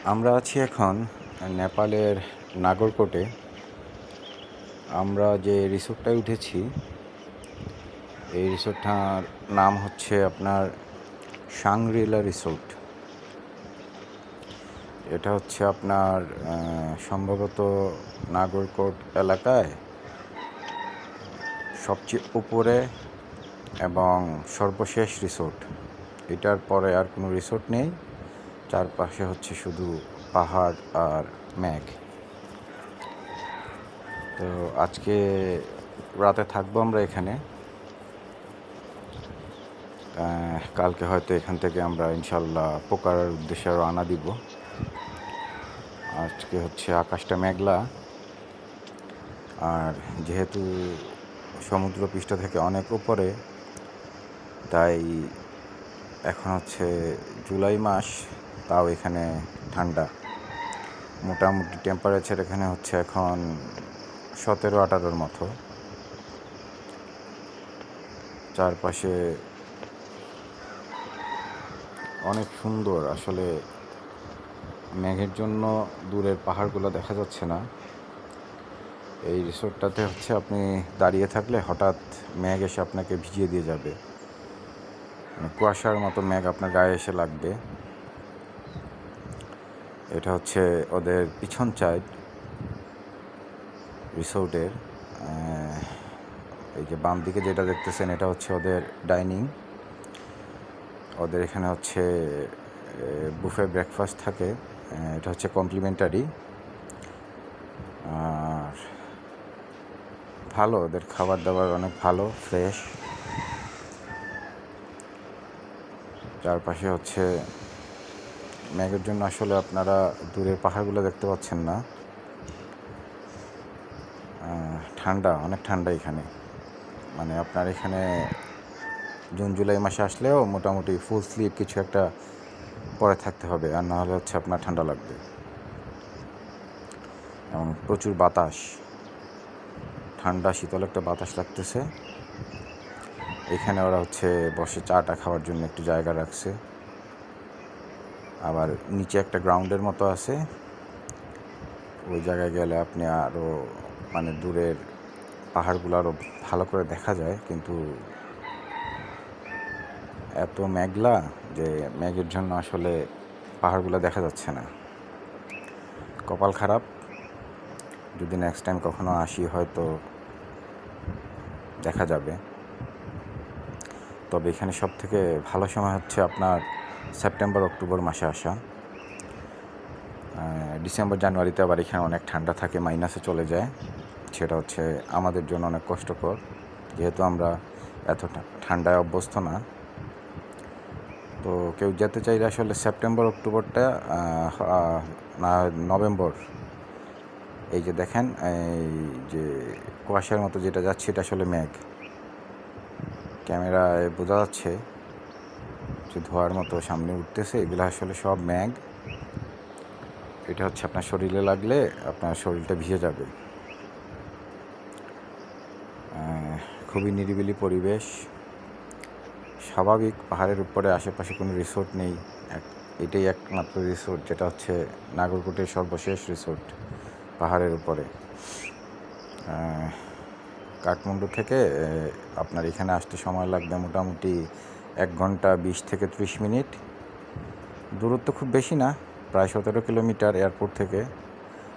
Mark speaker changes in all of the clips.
Speaker 1: আমরা আছি এখন নেপালের নাগরকোটে। আমরা যে রিসোর্টটায় উঠেছি, এই রিসোর্টটার নাম হচ্ছে আপনার সাংগ্রিলা রিসোর্ট। এটা হচ্ছে আপনার সম্ভবত নাগরকোট এলাকায় সবচেয়ে উপরে এবং সর্বশেষ রিসোর্ট। এটার পরে আর কোনো রিসোর্ট নেই, চারপাশে হচ্ছে শুধু পাহাড় আর মেঘ। তো আজকে রাতে থাকবো আমরা এখানে। কালকে হয়তো এখান থেকে আমরা ইনশাল্লাহ পোকারার উদ্দেশ্যে রওনা দিব। আজকে হচ্ছে আকাশটা মেঘলা, আর যেহেতু সমুদ্রপৃষ্ঠ থেকে অনেক উপরে, তাই এখন হচ্ছে জুলাই মাস, তাও এখানে ঠান্ডা। মোটামুটি টেম্পারেচার এখানে হচ্ছে এখন 17-18 মতো। চারপাশে অনেক সুন্দর। আসলে মেঘের জন্য দূরের পাহাড়গুলো দেখা যাচ্ছে না। এই রিসোর্টটাতে হচ্ছে আপনি দাঁড়িয়ে থাকলে হঠাৎ মেঘ এসে আপনাকে ভিজিয়ে দিয়ে যাবে, কুয়াশার মতো মেঘ আপনার গায়ে এসে লাগবে। এটা হচ্ছে ওদের পিছন সাইড রিসোর্টের। এই যে বাম দিকে যেটা দেখতেছেন, এটা হচ্ছে ওদের ডাইনিং। ওদের এখানে হচ্ছে বুফে ব্রেকফাস্ট থাকে, এটা হচ্ছে কমপ্লিমেন্টারি। আর ভালো, ওদের খাবার দাবার অনেক ভালো, ফ্রেশ। চারপাশে হচ্ছে মেঘের জন্য আসলে আপনারা দূরের পাহাড়গুলো দেখতে পাচ্ছেন না। ঠান্ডা, অনেক ঠান্ডা এখানে। মানে আপনার এখানে জুন জুলাই মাসে আসলেও মোটামুটি ফুল স্লিভ কিছু একটা পরে থাকতে হবে, আর না হলে হচ্ছে আপনার ঠান্ডা লাগবে। এবং প্রচুর বাতাস, ঠান্ডা শীতল একটা বাতাস লাগতেছে। এখানে ওরা হচ্ছে বসে চাটা খাওয়ার জন্য একটু জায়গা রাখছে। আবার নিচে একটা গ্রাউন্ডের মতো আছে, ওই জায়গায় গেলে আপনি আরও মানে দূরের পাহাড়গুলো আরও ভালো করে দেখা যায়। কিন্তু এত মেঘলা যে মেঘের জন্য আসলে পাহাড়গুলো দেখা যাচ্ছে না। কপাল খারাপ। যদি নেক্সট টাইম কখনো আসি হয়তো দেখা যাবে। তবে এখানে সব থেকে ভালো সময় হচ্ছে আপনার সেপ্টেম্বর অক্টোবর মাসে আসা। ডিসেম্বর জানুয়ারিতে আবার এখানে অনেক ঠান্ডা থাকে, মাইনাসে চলে যায়। সেটা হচ্ছে আমাদের জন্য অনেক কষ্টকর, যেহেতু আমরা এত ঠান্ডায় অভ্যস্ত না। তো কেউ যেতে চাইলে আসলে সেপ্টেম্বর অক্টোবরটা, না নভেম্বর। এই যে দেখেন, এই যে কুয়াশার মতো যেটা যাচ্ছে, এটা আসলে মেঘ। ক্যামেরায় বোঝা যাচ্ছে যে ধোঁয়ার মতো সামনে উঠতেছে, এগুলো আসলে সব মেঘ। এটা হচ্ছে আপনার শরীরে লাগলে আপনার শরীরটা ভিজে যাবে। খুবই নিরিবিলি পরিবেশ, স্বাভাবিক। পাহাড়ের উপরে আশেপাশে কোনো রিসোর্ট নেই, এটাই একমাত্র রিসোর্ট, যেটা হচ্ছে নাগরকোটের সর্বশেষ রিসোর্ট পাহাড়ের উপরে। কাঠমান্ডু থেকে আপনার এখানে আসতে সময় লাগবে মোটামুটি 1 ঘন্টা 20 থেকে 30 মিনিট। দূরত্ব খুব বেশি না, প্রায় 17 কিলোমিটার এয়ারপোর্ট থেকে।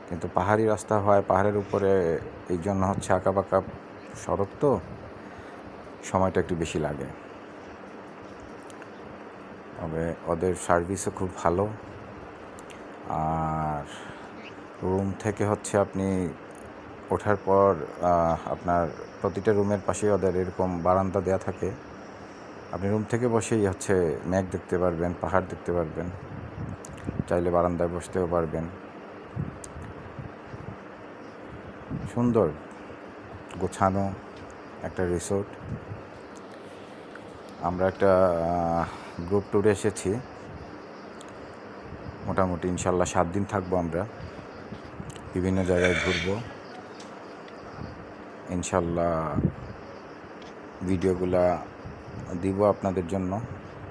Speaker 1: কিন্তু পাহাড়ি রাস্তা হয়, পাহাড়ের উপরে, এই জন্য হচ্ছে আঁকাবাঁকা সড়ক, তো সময়টা একটু বেশি লাগে। তবে ওদের সার্ভিসও খুব ভালো। আর রুম থেকে হচ্ছে আপনি ওঠার পর আপনার প্রতিটা রুমের পাশে ওদের এরকম বারান্দা দেওয়া থাকে। আপনি রুম থেকে বসেই হচ্ছে মেঘ দেখতে পারবেন, পাহাড় দেখতে পারবেন, চাইলে বারান্দায় বসতেও পারবেন। সুন্দর গোছানো একটা রিসোর্ট। আমরা একটা গ্রুপ ট্যুরে এসেছি, মোটামুটি ইনশাল্লাহ 7 দিন থাকবো আমরা, বিভিন্ন জায়গায় ঘুরবো ইনশাল্লাহ। ভিডিওগুলা দিব আপনাদের জন্য।